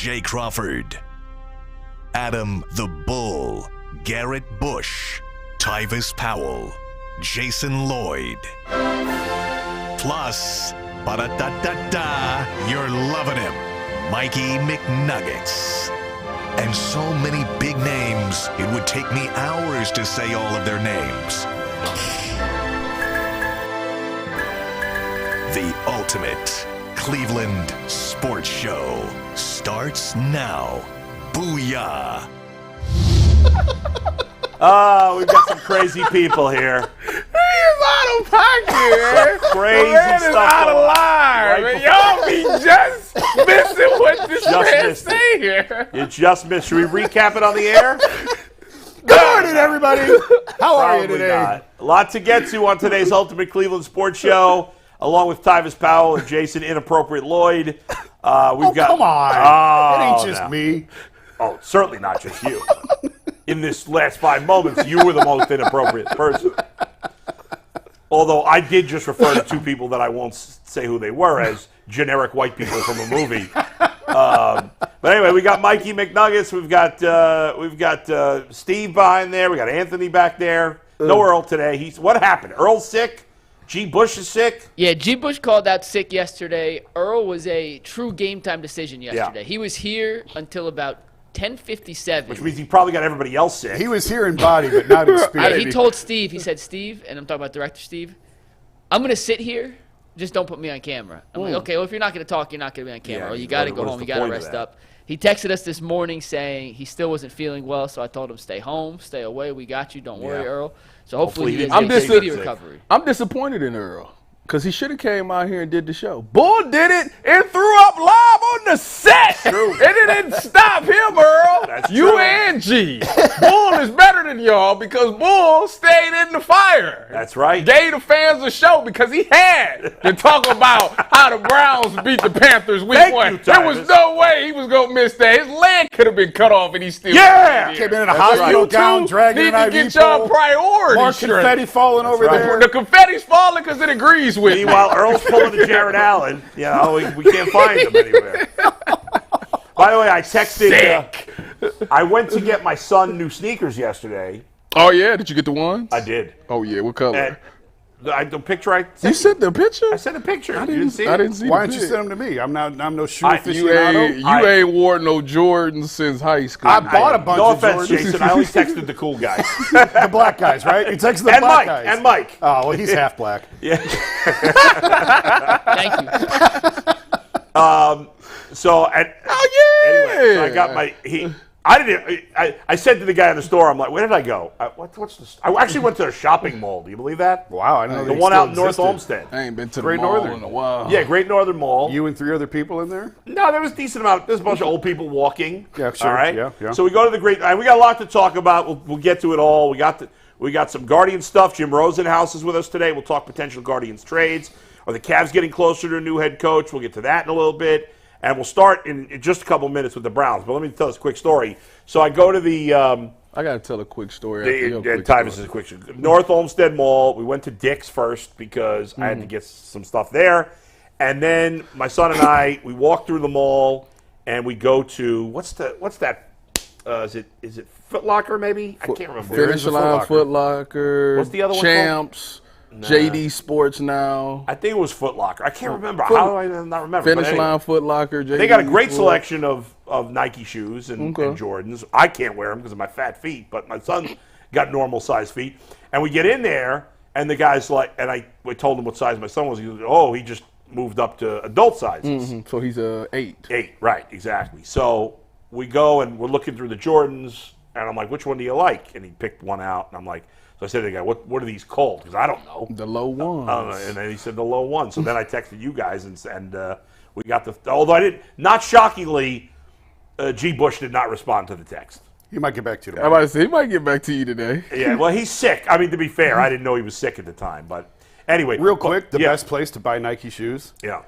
Jay Crawford, Adam the Bull, Garrett Bush, Tyvis Powell, Jason Lloyd. Plus, ba-da-da-da-da, you're loving him, Mikey McNuggets. And so many big names, it would take me hours to say all of their names. The ultimate Cleveland sports show starts now. Booyah! Oh, we've got some crazy people here. He's out of pocket. Crazy man stuff is out of line. Right Y'all be just missing what this man say here. You just missed. Should we recap it on the air? Good morning, everybody. How are you Probably today? not. A lot to get to on today's Ultimate Cleveland Sports Show, along with Tyvis Powell and Jason Inappropriate Lloyd. We've got. Come on. It ain't just no. me. Oh, certainly not just you. In this last 5 moments, you were the most inappropriate person. Although I did just refer to 2 people that I won't say who they were as generic white people from a movie. But anyway, we got Mikey McNuggets. We've got Steve behind there. We got Anthony back there. No Earl today. What happened? Earl's sick. G. Bush is sick. Yeah, G. Bush called out sick yesterday. Earl was a true game time decision yesterday. Yeah. He was here until about 10:57. Which means he probably got everybody else sick. He was here in body, but not in spirit. He told Steve, he said, Steve, and I'm talking about director Steve, I'm going to sit here. Just don't put me on camera. I'm like, okay, well, if you're not going to talk, you're not going to be on camera. Yeah, or you got to go home. You got to rest up. He texted us this morning saying he still wasn't feeling well, so I told him, stay home, stay away. We got you. Don't worry, Earl. So hopefully he gets a speedy recovery. I'm disappointed in Earl because he should have came out here and did the show. Bull did it and threw up live on the set. True. And it didn't stop him, Earl. That's you true. And G. Bull is better than y'all because Bull stayed in the fire. That's right. Gave the fans a show because he had to talk about how the Browns beat the Panthers week Thank 1. you, There was Tyvis. no way he was going to miss that. His leg could have been cut off and he still Came in a hospital gown, dragging need an to IV get y'all pole. priorities More straight. confetti falling over right. there. The confetti's falling because it agrees with me. Meanwhile, Earl's pulling the Jared Allen. We can't find him anywhere. By the way, I texted. I went to get my son new sneakers yesterday. Oh, yeah? Did you get the ones? I did. Oh, yeah. What color? And the picture I sent You sent the picture? I sent a picture. I You didn't see it? I didn't see Why the don't you pic. send them to me? I'm no shoe You aficionado. ain't worn no Jordans since high school. I bought a bunch No of offense, Jordans. Jason. I only texted the cool guys. The black guys, right? You texted the and black Mike. guys. And Mike. Oh, well, he's half black. Yeah. Thank you. So Oh, yeah. anyway, so I got my I said to the guy in the store, I'm like, where did I go? What's this? I actually went to a shopping mall. Do you believe that? Wow, I know The one out in North Olmsted. I ain't been to the Great mall Northern. in a while. Yeah, Great Northern Mall. You and 3 other people in there? No, there was a decent amount. There's a bunch of old people walking. Yeah, sure. All right. Yeah. So we go to the Great. We got a lot to talk about. We'll get to it all. We got some Guardians stuff. Jim Rosenhaus is with us today. We'll talk potential Guardians trades. Are the Cavs getting closer to a new head coach? We'll get to that in a little bit. And we'll start in just a couple minutes with the Browns. But let me tell this quick story. So I go to the I got to tell a quick story. after your quick Tyvis is story. a quick story. North Olmsted Mall. We went to Dick's first because I had to get some stuff there. And then my son and I, we walk through the mall and we go to what's that? Is it Foot Locker maybe? I can't remember. Finish Line, Foot Locker. What's the other one Champs. JD Sports Now. I think it was Foot Locker. I can't remember. How do I not remember? Finish But anyway, Line, Foot Locker. JD they got a great Sports. selection of Nike shoes and Jordans. I can't wear them because of my fat feet, but my son got normal size feet. And we get in there, and the guy's like, and we told him what size my son was. He goes, oh, he just moved up to adult sizes. So he's a 8. 8, right, exactly. So we go and we're looking through the Jordans, and I'm like, which one do you like? And he picked one out, and I'm like, so I said to the guy, what are these called? Because I don't know. The low ones. And then he said the low one. So then I texted you guys, and we got although I didn't, not shockingly, G. Bush did not respond to the text. He might get back to you I'm tomorrow. about to say, he might get back to you today. Yeah, well, he's sick. I mean, to be fair, I didn't know he was sick at the time. But anyway. Real quick, the yeah. best place to buy Nike shoes? Yeah.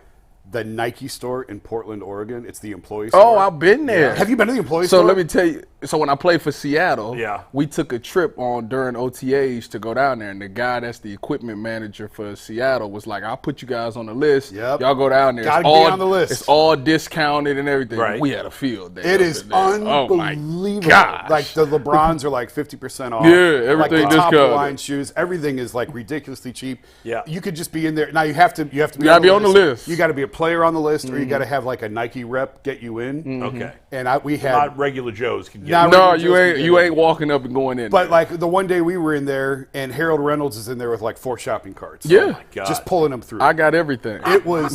The Nike store in Portland, Oregon. It's the employee store. Oh, I've been there. Have you been to the employee So store? let me tell you, So when I played for Seattle, Yeah. we took a trip during OTAs to go down there, and the guy that's the equipment manager for Seattle was like, "I'll put you guys on the list. Yep. Y'all go down there. Gotta It's be all on the list. It's all discounted and everything." Right. We had a field day. It up is in there. Oh my unbelievable. gosh. Like the LeBrons are like 50% off. Yeah, everything like the top discounted. of the line shoes. Everything is like ridiculously cheap. Yeah. You could just be in there. Now you have to be gotta be on the list. You got to be a player on the list, or you got to have like a Nike rep get you in. Okay. And we had Not regular Joes can get Not it. No, regular you ain't walking up and going in. But there. like the one day we were in there, and Harold Reynolds is in there with like 4 shopping carts. Yeah. God. Just pulling them through. I got everything. And like got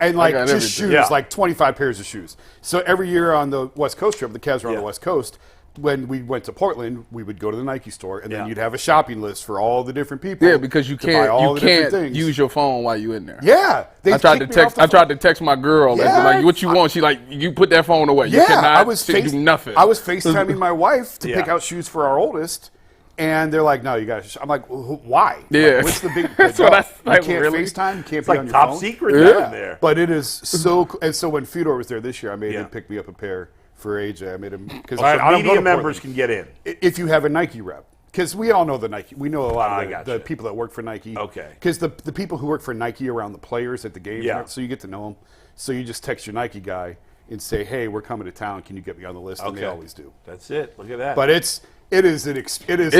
just everything. shoes, Yeah. like 25 pairs of shoes. So every year on the West Coast trip, the Cavs were on Yeah. the West Coast. When we went to Portland, we would go to the Nike store, and then Yeah. you'd have a shopping list for all the different people. Yeah, because you to buy all can't the different things. use your phone while you in there. Yeah, they I tried to kicked me off text. the I tried to text my girl. And be Yeah. like, "What you want?" She like, "You put that phone away. You Yeah, cannot I was do nothing." I was FaceTiming my wife to Yeah. pick out shoes for our oldest, and they're like, "No, you guys." I'm like, "Why? Yeah. Like, what's the big? That's no, what I- you like, can't really? FaceTime. You can't It's be like on your top phone. secret down there. But it is so. And so when Fedor was there this year, I made Yeah. him pick me up a pair for AJ. I made him because So I don't go media to members Portland. can get in. If you have a Nike rep. Because we all know the Nike. We know a lot I of gotcha. the people that work for Nike. Okay. Because the people who work for Nike around the players at the games, Yeah. so you get to know them. So you just text your Nike guy and say, "Hey, we're coming to town. Can you get me on the list?" And they Okay. always do. That's it. Look at that. But it is an experience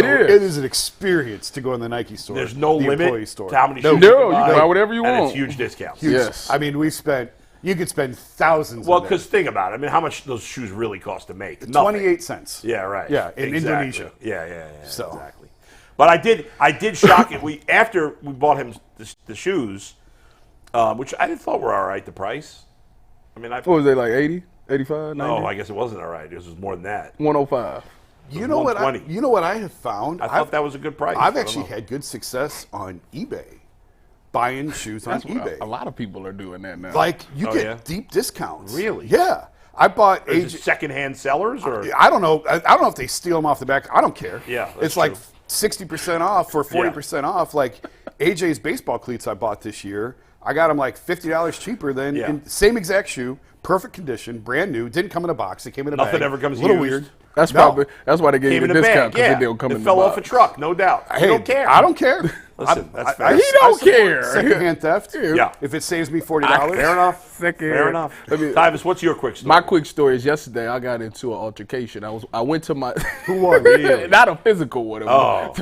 to go in the Nike store. There's no the limit employee store. to how many No. shoes No, you can buy buy, whatever you and want. it's huge discounts. Yes. I mean, you could spend thousands. Well, on that. because think about it. I mean, how much those shoes really cost to make? Nothing. 28 cents. Yeah, right. Yeah, in Exactly. Indonesia. Yeah. So. Exactly. But I did shock it. After we bought him the shoes, which I thought were all right. The price. I mean, What was they like 80, 85, 90? no, I guess it wasn't all right. It was more than that. 105. You know what? 120. I have found. I thought that was a good price. I've I don't actually know. had good success on eBay, buying shoes on That's what eBay. a lot of people are doing that now. Like you Oh, get yeah? deep discounts. Really? Yeah. I bought Is it AJ. secondhand sellers or I don't know. I don't know if they steal them off the back. I don't care. Yeah, that's it's like true. 60% off or 40% off. Like AJ's baseball cleats I bought this year. I got them like $50 cheaper than Yeah. same exact shoe, perfect condition, brand new. Didn't come in a box. It came in a bag. Nothing ever comes a little used. weird. that's No. probably why they gave came you in the a discount bag? Yeah, they don't come it in fell the off a box. truck, no doubt. Hey, You don't care. I don't care. Listen, that's fair. He don't support care. Secondhand theft. Yeah. If it saves me $40. Fair enough. Second. Fair enough. Let me- Tyvis, what's your quick story? My quick story is yesterday I got into an altercation. I went to my Who won? Really? not a physical one. Oh.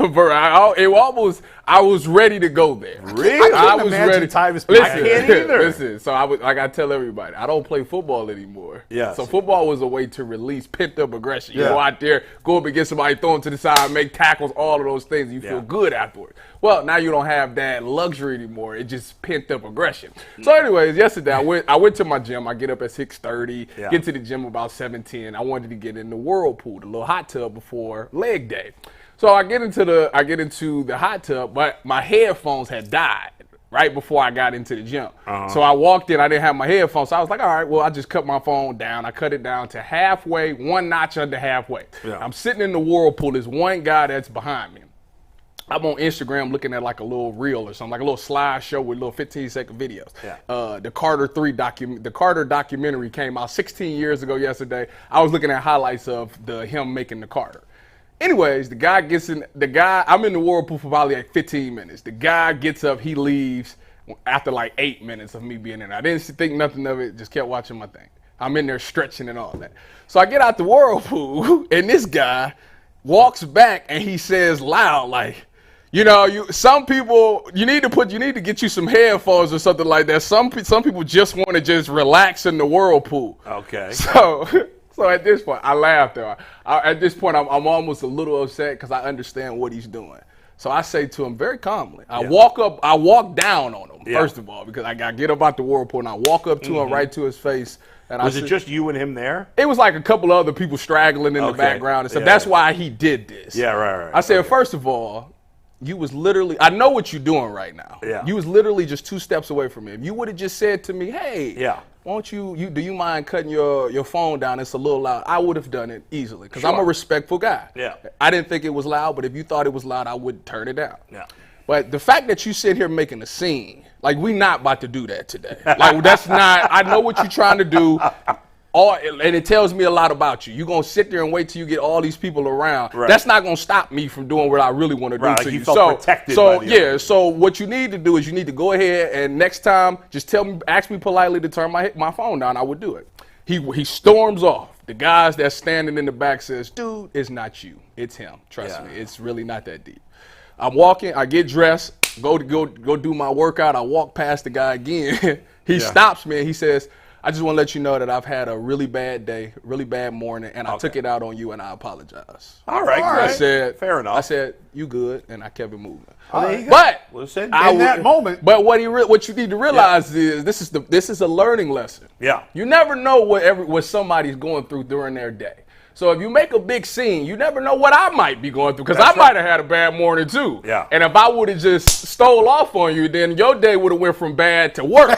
I was ready to go there. Really? I couldn't was imagine ready. Tyvis Listen, I can't either. Listen, so I tell everybody, I don't play football anymore. Yes. So football was a way to release pent up aggression. You Yeah. go out there, go up against somebody, throw them to the side, make tackles, all of those things. You feel Yeah. good afterwards. Well, now you don't have that luxury anymore. It's just pent up aggression. So, anyways, yesterday I went to my gym. I get up at 6:30, Yeah. get to the gym about 7:10. I wanted to get in the whirlpool, the little hot tub before leg day. So I get into the hot tub, but my headphones had died right before I got into the gym. So I walked in, I didn't have my headphones. So I was like, all right, well, I just cut my phone down. I cut it down to halfway, one notch under halfway. Yeah. I'm sitting in the whirlpool. There's one guy that's behind me. I'm on Instagram looking at like a little reel or something, like a little slideshow with little 15-second videos. Yeah. The Carter documentary came out 16 years ago yesterday. I was looking at highlights of him making the Carter. Anyways, I'm in the whirlpool for probably like 15 minutes. The guy gets up, he leaves after like 8 minutes of me being in there. I didn't think nothing of it, just kept watching my thing. I'm in there stretching and all that. So I get out the whirlpool, and this guy walks back and he says loud, like, some people, you need to get you some headphones or something like that. Some people just want to just relax in the whirlpool. Okay. So at this point, I laughed though. At this point, I'm almost a little upset because I understand what he's doing. So I say to him very calmly, I walk down on him, first of all, because I get up out the whirlpool and I walk up to him right to his face. And Was it just you and him there? It was like a couple of other people straggling in the background and stuff. Yeah. That's why he did this. Yeah, right. I said, first of all, you was literally, I know what you're doing right now. Yeah. You was literally just 2 steps away from me. If you would have just said to me, hey, Yeah. won't do you mind cutting your phone down? It's a little loud. I would have done it easily because I'm a Sure. respectful guy. Yeah. I didn't think it was loud, but if you thought it was loud, I would turn it down. Yeah. But the fact that you sit here making a scene, like we not about to do that today. Like that's not, I know what you're trying to do. and it tells me a lot about you. You're going to sit there and wait till you get all these people around. Right. That's not going to stop me from doing what I really want to do to you. you. Felt protected by the other. So what you need to do is you need to go ahead and next time just ask me politely to turn my phone down. I would do it. He storms off. The guys that's standing in the back says, dude, it's not you. It's him. Trust me. It's really not that deep. I'm walking. I get dressed, go do my workout. I walk past the guy again. He stops me and he says, I just want to let you know that I've had a really bad day, really bad morning, and I took it out on you, and I apologize. All right. I said, fair enough. I said, you good, and I kept it moving. There you go. But listen, in that moment. But what you need to realize is this is a learning lesson. Yeah. You never know what somebody's going through during their day. So if you make a big scene, you never know what I might be going through because I might have had a bad morning too. Yeah. And if I would have just stole off on you, then your day would have went from bad to worse.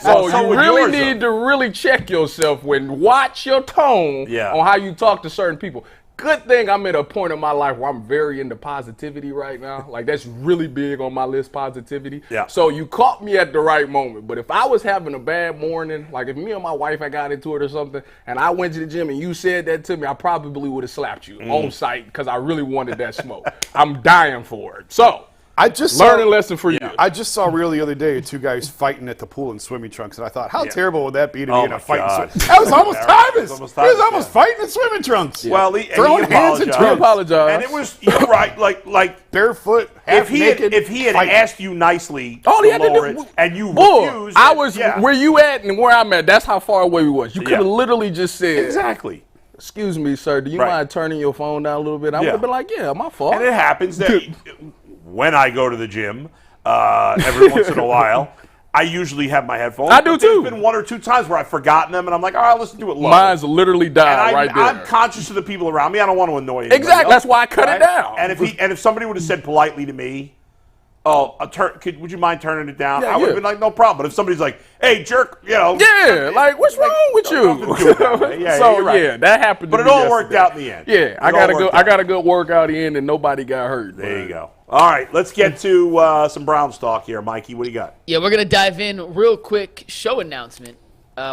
So you really need to really check yourself watch your tone on how you talk to certain people. Good thing I'm at a point in my life where I'm very into positivity right now. Like, that's really big on my list, positivity. Yeah. So you caught me at the right moment. But if I was having a bad morning, like if me and my wife had got into it or something, and I went to the gym and you said that to me, I probably would have slapped you on sight because I really wanted that smoke. I'm dying for it. So learning lesson for you. I just saw a reel the other day of two guys fighting at the pool in swimming trunks, and I thought, how terrible would that be to be in a fight? That was almost Tyvus. He was almost fighting in swimming trunks. Yeah. Well, throwing hands and He apologized. And it was, you're right, like barefoot, if naked. If he had asked you nicely All he to had to lower do- it, and you Bull, refused. I was where you at and where I'm at. That's how far away we was. You could have literally just said, exactly. excuse me, sir, do you mind turning your phone down a little bit? I would have been like, yeah, my fault. And it happens that when I go to the gym, every once in a while, I usually have my headphones. I do too. There's been one or two times where I've forgotten them, and I'm like, all right, let's do it low. Mine's literally died right there. I'm conscious of the people around me. I don't want to annoy anybody Exactly. else, That's why I cut it down. And if somebody would have said politely to me, would you mind turning it down? I would have been like, no problem. But if somebody's like, hey, jerk, like, what's wrong with you? That happened. But it all worked out in the end. Yeah, I got a good workout in, and nobody got hurt. There you go. All right, let's get to some Browns talk here, Mikey. What do you got? Yeah, we're gonna dive in real quick. Show announcement.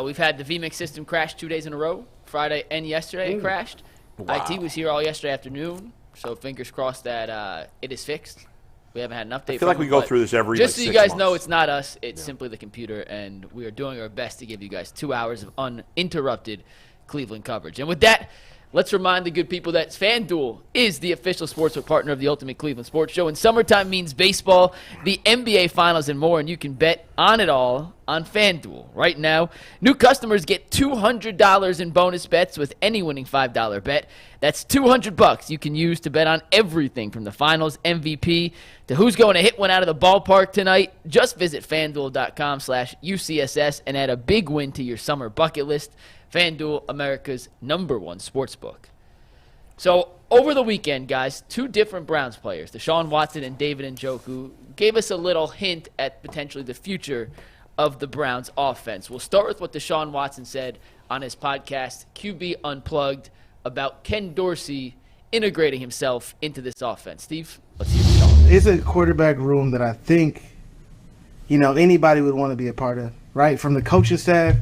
We've had the VMix system crash 2 days in a row. Friday and yesterday it crashed. Wow. IT was here all yesterday afternoon, so fingers crossed that it is fixed. We haven't had an update. I feel like we go through this every just so you guys know, months. it's not us. It's simply the computer, and we are doing our best to give you guys 2 hours of uninterrupted Cleveland coverage. And with that, let's remind the good people that FanDuel is the official sportsbook partner of the Ultimate Cleveland Sports Show. And summertime means baseball, the NBA Finals, and more. And you can bet on it all on FanDuel. Right now, new customers get $200 in bonus bets with any winning $5 bet. That's $200 you can use to bet on everything from the Finals MVP to who's going to hit one out of the ballpark tonight. Just visit FanDuel.com/UCSS and add a big win to your summer bucket list. FanDuel, America's #1 sportsbook. So over the weekend, guys, two different Browns players, Deshaun Watson and David Njoku, gave us a little hint at potentially the future of the Browns offense. We'll start with what Deshaun Watson said on his podcast, QB Unplugged, about Ken Dorsey integrating himself into this offense. Steve, let's hear Deshaun. It's a quarterback room that I think, anybody would want to be a part of, right? From the coaching staff,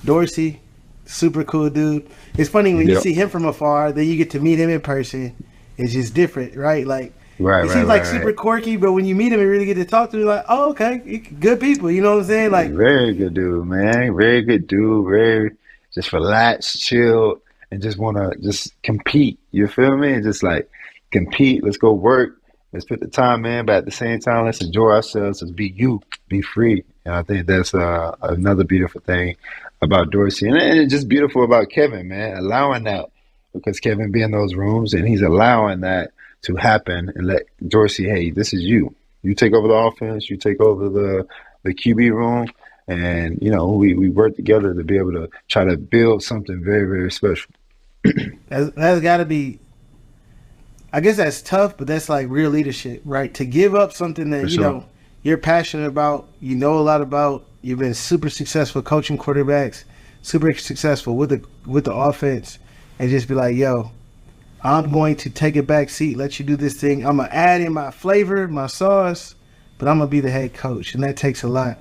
Dorsey, super cool dude. It's funny when you see him from afar, then you get to meet him in person. It's just different, right? Like, he seems like super quirky, but when you meet him and really get to talk to him, like, oh, okay, good people. You know what I'm saying? Like, very good dude, man. Very good dude. Very just relaxed, chill, and just want to just compete. You feel me? And just like compete. Let's go work. Let's put the time in, but at the same time, let's enjoy ourselves. Let's be you, be free. And I think that's another beautiful thing about Dorsey. And it's just beautiful about Kevin, man, allowing that, because Kevin be in those rooms and he's allowing that to happen and let Dorsey, hey, this is you. You take over the offense, you take over the QB room, and, we work together to be able to try to build something very, very special. That's got to be, I guess that's tough, but that's like real leadership, right? To give up something that, you're passionate about, a lot about, you've been super successful coaching quarterbacks, super successful with the offense, and just be like, yo, I'm going to take a back seat, let you do this thing. I'm going to add in my flavor, my sauce, but I'm going to be the head coach. And that takes a lot,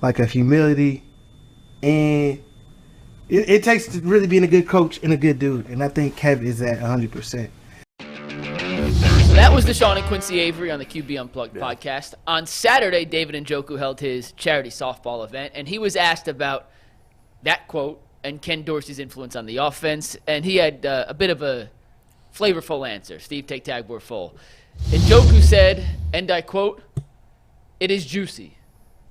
like a humility and it takes to really being a good coach and a good dude, and I think Kev is at 100%. So that was Deshaun and Quincy Avery on the QB Unplugged podcast. On Saturday, David Njoku held his charity softball event, and he was asked about that quote and Ken Dorsey's influence on the offense, and he had a bit of a flavorful answer. Steve, take tag, we're full. Njoku said, and I quote, "It is juicy.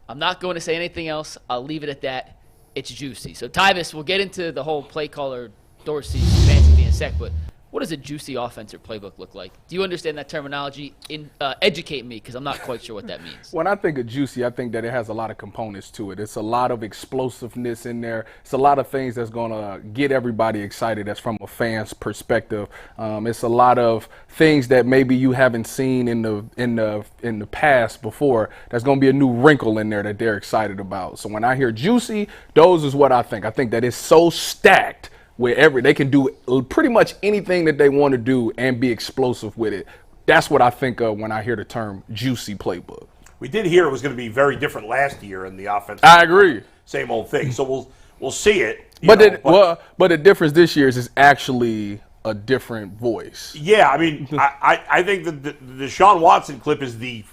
I'm not going to say anything else. I'll leave it at that. It's juicy." So, Tyvis, we'll get into the whole play caller Dorsey Stefanski in a sec, but what does a juicy offense or playbook look like? Do you understand that terminology? Educate me, because I'm not quite sure what that means. When I think of juicy, I think that it has a lot of components to it. It's a lot of explosiveness in there. It's a lot of things that's going to get everybody excited. That's from a fan's perspective. It's a lot of things that maybe you haven't seen in the past before. There's going to be a new wrinkle in there that they're excited about. So when I hear juicy, those is what I think. I think that it's so stacked where they can do pretty much anything that they want to do and be explosive with it. That's what I think of when I hear the term juicy playbook. We did hear it was going to be very different last year in the offense. I agree. Same old thing. So we'll see it. But the difference this year is it's actually a different voice. Yeah, I mean, I think that the Deshaun Watson clip is the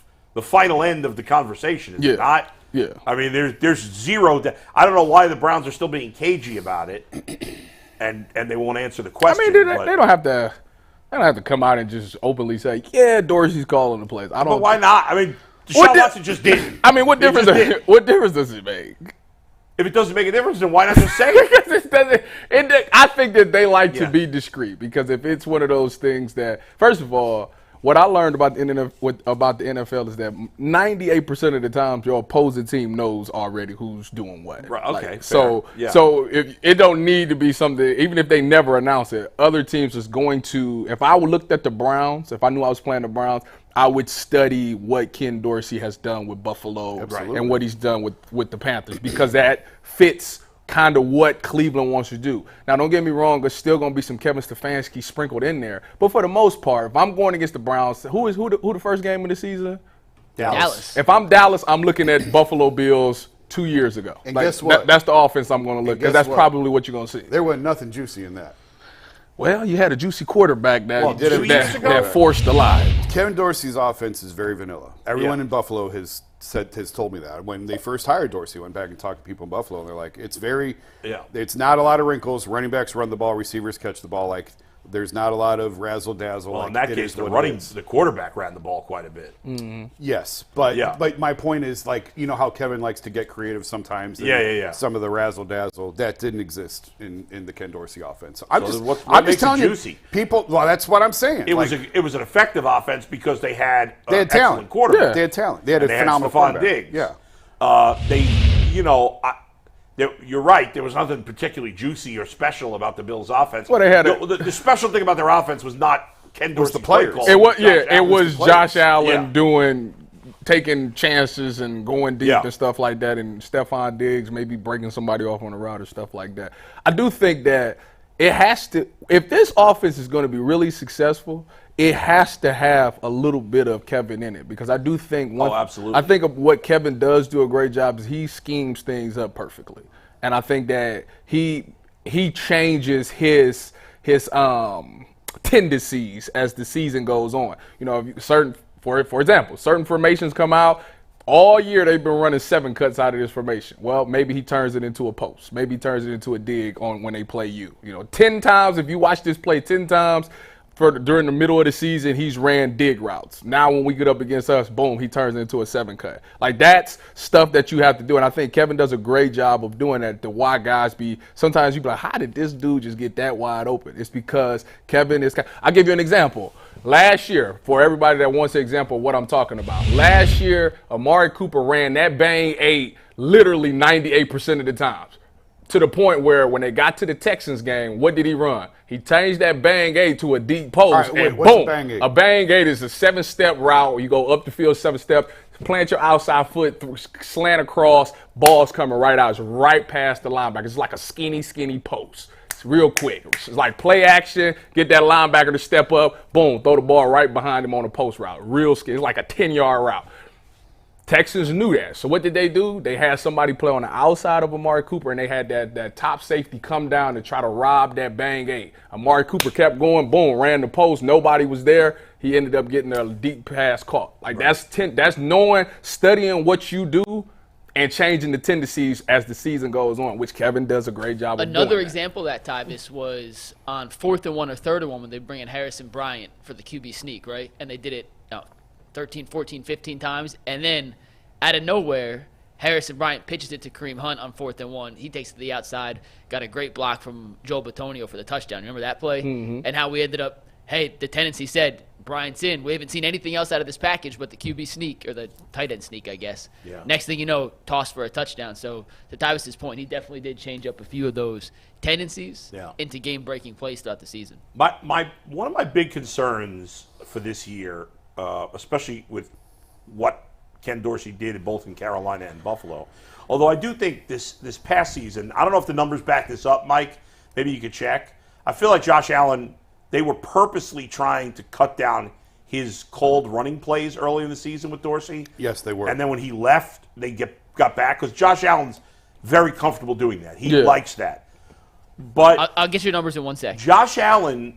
final end of the conversation. Is it not? Yeah. I mean, there's zero. I don't know why the Browns are still being cagey about it. And they won't answer the question. I mean, they don't have to. They don't have to come out and just openly say, "Yeah, Dorsey's calling the plays." But why not? I mean, Deshaun Watson just didn't. I mean, what difference does it make? If it doesn't make a difference, then why not just say it? I think that they like to be discreet, because if it's one of those things that, first of all, what I learned about the NFL is that 98% of the time your opposing team knows already who's doing what. Right, okay. So if it don't need to be something, even if they never announce it, other teams is going to. If I looked at the Browns, if I knew I was playing the Browns, I would study what Ken Dorsey has done with Buffalo and what he's done with the Panthers, because that fits kind of what Cleveland wants to do. Now, don't get me wrong, there's still going to be some Kevin Stefanski sprinkled in there. But for the most part, if I'm going against the Browns, who the first game of the season? Dallas. If I'm Dallas, I'm looking at Buffalo Bills 2 years ago. And guess what? That's the offense I'm going to look at, because that's probably what you're going to see. There wasn't nothing juicy in that. Well, you had a juicy quarterback that forced the line. Kevin Dorsey's offense is very vanilla. Everyone in Buffalo has told me that. When they first hired Dorsey, I went back and talked to people in Buffalo, and they're like, it's not a lot of wrinkles. Running backs run the ball, receivers catch the ball. Like, there's not a lot of razzle-dazzle. Well, in that case, the quarterback ran the ball quite a bit. Mm-hmm. Yes, but my point is, like, you know how Kevin likes to get creative sometimes. Some of the razzle-dazzle, that didn't exist in the Ken Dorsey offense. I'm just telling you, people. Well, that's what I'm saying. It was an effective offense because they had talent. Excellent quarterback. Yeah. They had talent. They had a phenomenal Stephon quarterback. Yeah. You're right. There was nothing particularly juicy or special about the Bills' offense. Well, they had the special thing about their offense was not Ken Dorsey. the players. It was Josh Allen taking chances and going deep and stuff like that, and Stephon Diggs maybe breaking somebody off on the route or stuff like that. I do think that it has to. If this offense is going to be really successful, it has to have a little bit of Kevin in it, because I do think absolutely. I think of what Kevin does do a great job is he schemes things up perfectly, and I think that he changes his tendencies as the season goes on. You know, for example, certain formations come out. All year they've been running 7 cuts out of this formation. Well, maybe he turns it into a post. Maybe he turns it into a dig on when they play you. 10 times, if you watch this play 10 times, during the middle of the season, he's ran dig routes. Now when we get up against us, boom, he turns into a 7 cut. Like, that's stuff that you have to do. And I think Kevin does a great job of doing that. The why guys sometimes you be like, how did this dude just get that wide open? It's because Kevin is. I'll give you an example. Last year, for everybody that wants an example of what I'm talking about, last year, Amari Cooper ran that bang 8 literally 98% of the times. To the point where when they got to the Texans game, what did he run? He changed that bang 8 to a deep post, and boom. A bang 8? A bang 8 is a 7-step route where you go up the field 7 steps, plant your outside foot, slant across, ball's coming right out. It's right past the linebacker. It's like a skinny post. It's real quick. It's like play action, get that linebacker to step up, boom, throw the ball right behind him on a post route. Real skinny. It's like a 10-yard route. Texans knew that. So what did they do? They had somebody play on the outside of Amari Cooper, and they had that top safety come down and try to rob that bang eight. Amari Cooper kept going, boom, ran the post. Nobody was there. He ended up getting a deep pass caught. Like that's knowing, studying what you do, and changing the tendencies as the season goes on, which Kevin does a great job of doing. Another example of that, Tyvis, was on 4th and 1 or 3rd and 1 when they bring in Harrison Bryant for the QB sneak, right? And they did it 13, 14, 15 times. And then out of nowhere, Harrison Bryant pitches it to Kareem Hunt on 4th and 1. He takes it to the outside, got a great block from Joe Bitonio for the touchdown. Remember that play? Mm-hmm. And how we ended up, hey, the tendency said, Bryant's in. We haven't seen anything else out of this package but the QB sneak, or the tight end sneak, I guess. Yeah. Next thing you know, toss for a touchdown. So to Tyvis's point, he definitely did change up a few of those tendencies into game-breaking plays throughout the season. One of my big concerns for this year, especially with what Ken Dorsey did both in Carolina and Buffalo, although I do think this past season, I don't know if the numbers back this up, Mike, maybe you could check. I feel like Josh Allen, they were purposely trying to cut down his cold running plays early in the season with Dorsey. Yes, they were. And then when he left, they got back because Josh Allen's very comfortable doing that. He likes that. But I'll get your numbers in 1 sec. Deshaun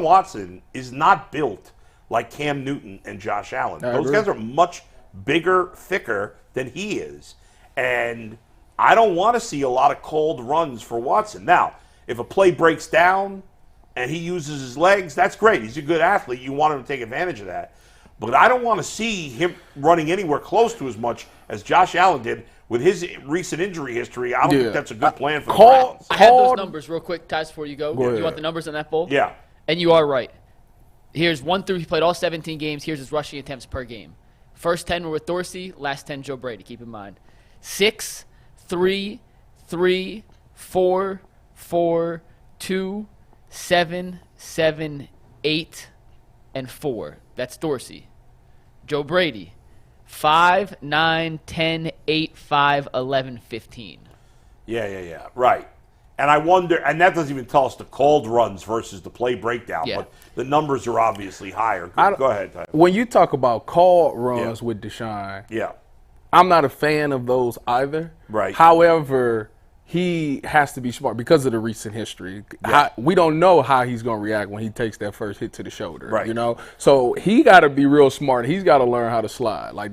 Watson is not built like Cam Newton and Josh Allen. Those guys are much bigger, thicker than he is. And I don't want to see a lot of cold runs for Watson. Now, if a play breaks down and he uses his legs, that's great. He's a good athlete. You want him to take advantage of that. But I don't want to see him running anywhere close to as much as Josh Allen did with his recent injury history. I don't think that's a good plan for the Browns. I have those numbers real quick, Tyus, before you go. You want the numbers on that bowl? Yeah. And you are right. Here's 1 through, he played all 17 games. Here's his rushing attempts per game. First 10 were with Dorsey, last 10 Joe Brady, keep in mind. 6, 3, 3, 4, 4, 2, 7, 7, 8, and 4. That's Dorsey. Joe Brady, 5, 9, 10, 8, 5, 11, 15. Yeah. Right. And I wonder, and that doesn't even tell us the cold runs versus the play breakdown, but the numbers are obviously higher. Go ahead, Tyler. When you talk about cold runs with Deshaun, I'm not a fan of those either. Right. However, he has to be smart because of the recent history. We don't know how he's going to react when he takes that first hit to the shoulder. Right. You know? So he got to be real smart. He's got to learn how to slide. Like,